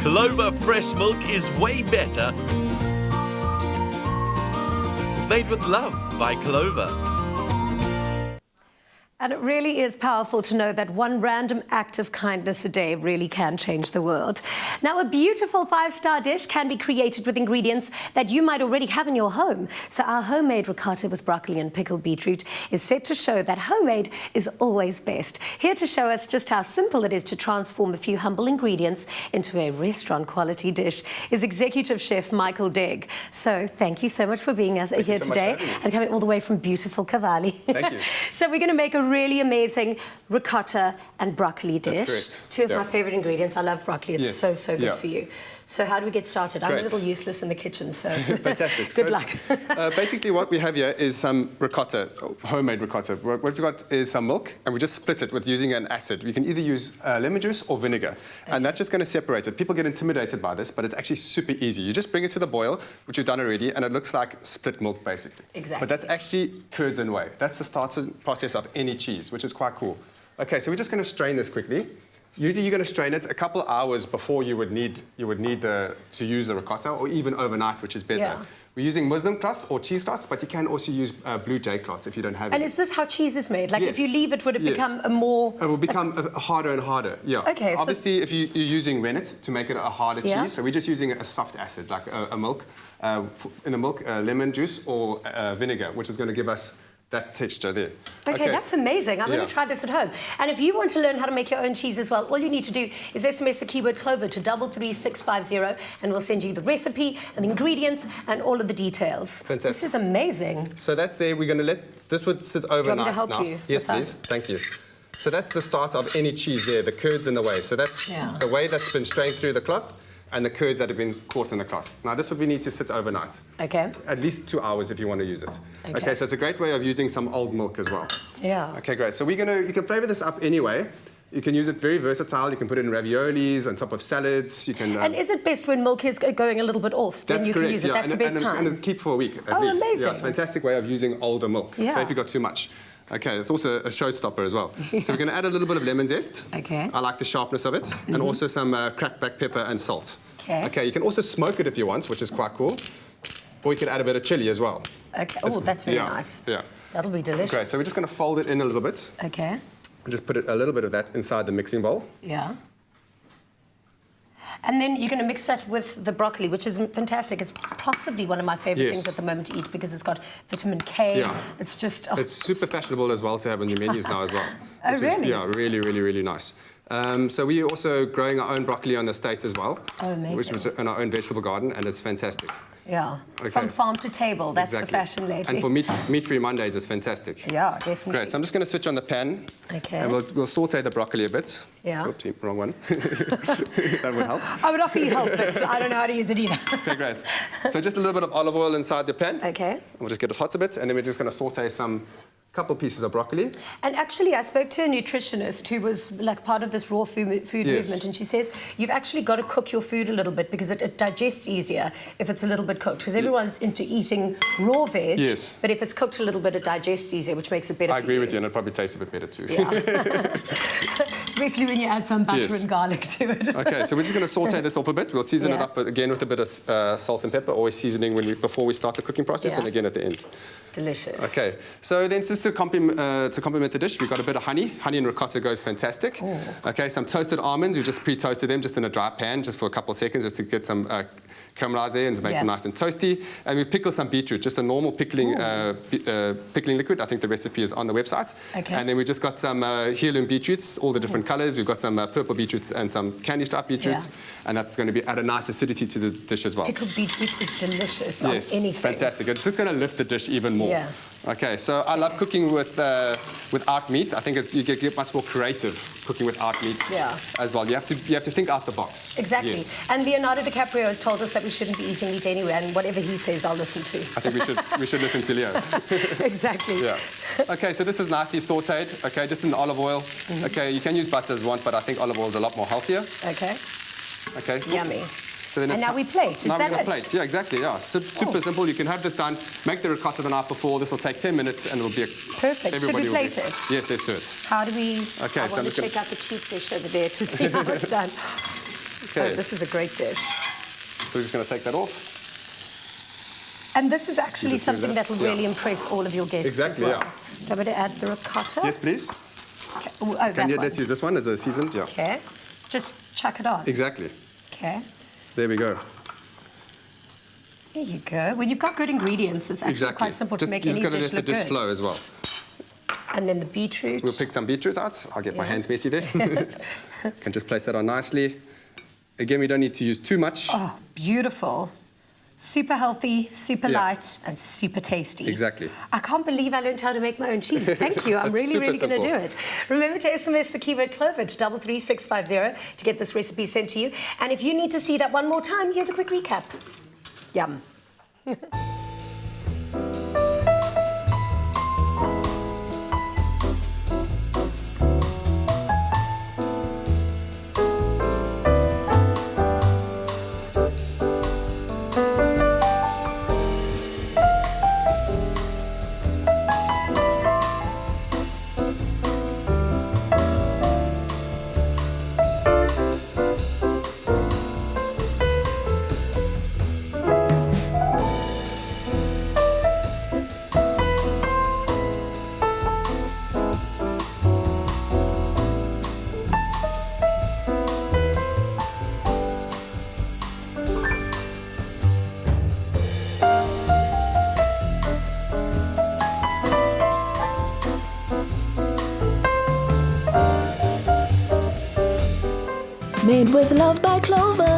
Clover fresh milk is way better. Made with love by Clover. And it really is powerful to know that one random act of kindness a day really can change the world. Now, a beautiful 5-star dish can be created with ingredients that you might already have in your home. So our homemade ricotta with broccoli and pickled beetroot is set to show that homemade is always best. Here to show us just how simple it is to transform a few humble ingredients into a restaurant-quality dish is Executive Chef Micheal Deg. So thank you so much for being here today and coming all the way from beautiful Cavalli. Thank you. So we're going to make a really amazing ricotta and broccoli dish. That's correct. Two of my favorite ingredients. I love broccoli. It's so good for you. So how do we get started? I'm a little useless in the kitchen, so fantastic. Good luck. Basically what we have here is some ricotta, homemade ricotta. What we've got is some milk, and we just split it with using an acid. We can either use lemon juice or vinegar, and that's just going to separate it. People get intimidated by this, but it's actually super easy. You just bring it to the boil, which you've done already, and it looks like split milk, basically. Exactly. But that's actually curds and whey. That's the starting process of any cheese, which is quite cool. Okay, so we're just going to strain this quickly. Usually you're going to strain it a couple of hours before you would need to use the ricotta, or even overnight, which is better. Yeah. We're using muslin cloth or cheesecloth, but you can also use blue jay cloth if you don't have it. And is this how cheese is made? Like Yes. if you leave it, would it become a more... It will become harder and harder, yeah. Okay, obviously, if you're using rennet to make it a harder Yeah. cheese, so we're just using a soft acid, like a milk, in the milk, lemon juice or vinegar, which is going to give us that texture there. Okay, that's amazing. I'm going to try this at home. And if you want to learn how to make your own cheese as well, all you need to do is SMS the keyword Clover to 33650, and we'll send you the recipe and the ingredients and all of the details. Fantastic. This is amazing. So that's there. We're going to let this would sit overnight me to help now. you? Yes, please. Thank you. So that's the start of any cheese there, the curds and the whey. So that's the whey that's been strained through the cloth, and the curds that have been caught in the cloth. Now this would we need to sit overnight. Okay. At least 2 hours if you want to use it. Okay, so it's a great way of using some old milk as well. Yeah. Okay, great. So you can flavour this up anyway. You can use it very versatile. You can put it in raviolis, on top of salads. You can. And is it best when milk is going a little bit off? Then you can use it. That's the best time. And it'll keep for a week at least. Amazing. Yeah, it's a fantastic way of using older milk. Yeah. So if you've got too much. Okay, it's also a showstopper as well. So we're going to add a little bit of lemon zest. Okay. I like the sharpness of it. And also some cracked black pepper and salt. Okay. Okay, you can also smoke it if you want, which is quite cool. Or you can add a bit of chili as well. Okay. Oh, that's very nice. Yeah. That'll be delicious. Great, so we're just going to fold it in a little bit. Okay. And just put a little bit of that inside the mixing bowl. Yeah. And then you're going to mix that with the broccoli, which is fantastic. It's possibly one of my favorite things at the moment to eat because it's got vitamin K. Yeah. It's just... It's super fashionable as well to have on your menus now as well. Oh, really? Yeah, really, really, really nice. So we're also growing our own broccoli on the estate as well. Oh, amazing. Which was in our own vegetable garden, and it's fantastic. Yeah. Okay. From farm to table. That's the fashion lately. And for meat-free Mondays, it's fantastic. Yeah, definitely. Great. So I'm just going to switch on the pan. Okay. And we'll saute the broccoli a bit. Yeah. Oopsie, wrong one. That would help. I would offer you help, but I don't know how to use it either. Okay, great. So just a little bit of olive oil inside the pan. Okay. And we'll just get it hot a bit, and then we're just going to saute couple pieces of broccoli. And actually, I spoke to a nutritionist who was like part of this raw food movement, and she says you've actually got to cook your food a little bit because it digests easier if it's a little bit cooked. Because everyone's into eating raw veg, but if it's cooked a little bit, it digests easier, which makes it better. I agree with you, and it probably tastes a bit better too. Yeah. Especially when you add some butter and garlic to it. Okay, so we're just going to saute this off a bit. We'll season it up again with a bit of salt and pepper, always seasoning before we start the cooking process, and again at the end. Delicious. Okay, so then just to complement the dish, we've got a bit of honey. Honey and ricotta goes fantastic. Ooh. Okay, some toasted almonds. We just pre-toasted them just in a dry pan, just for a couple of seconds, just to get some caramelize there and to make them nice and toasty. And we pickle some beetroot, just a normal pickling liquid. I think the recipe is on the website. Okay. And then we just got some heirloom beetroots, all the different colors. We've got some purple beetroots and some candy stripe beetroots, and that's going to add a nice acidity to the dish as well. Pickled beetroot is delicious on anything. Fantastic. It's just going to lift the dish even more. Yeah. Okay, so I love cooking without meat. I think you get much more creative cooking without meat as well. You have to think out the box. Exactly. Yes. And Leonardo DiCaprio has told us that we shouldn't be eating meat anywhere, and whatever he says, I'll listen to. I think we should listen to Leo. Exactly. Yeah. Okay, so this is nicely sautéed. Okay, just in olive oil. Okay, you can use butter as you want, but I think olive oil is a lot more healthier. Okay. Okay. Yummy. So then and now we plate. Is now that we're going to plate. Yeah, exactly. Yeah, super simple. You can have this done. Make the ricotta the night before. This will take 10 minutes, and it'll be perfect. Should we plate it? Yes, let's do it. How do we? Okay, I want to check out the cheap dish over there to see how it's done. Okay. Oh, this is a great dish. So we're just going to take that off. And this is actually just move something that? that will really impress all of your guests Exactly, as well. yeah. Do you want me to add the ricotta? Yes, please. Okay. Oh, that Can you one. just use this one as a seasoned? Yeah. Okay. Just chuck it on. Exactly. Okay. There we go. There you go. When you've got good ingredients, it's actually Exactly. quite simple to make you any just got to dish let the look dish good. flow as well. And then the beetroot. We'll pick some beetroot out. I'll get my hands messy there. Can just place that on nicely. Again, we don't need to use too much. Oh, beautiful. Super healthy, super Yeah. light, and super tasty. Exactly. I can't believe I learned how to make my own cheese. Thank you. I'm It's really, super really going to simple. do it. Remember to SMS the keyword Clover to 33650 to get this recipe sent to you. And if you need to see that one more time, here's a quick recap. Yum. Made with love by Clover.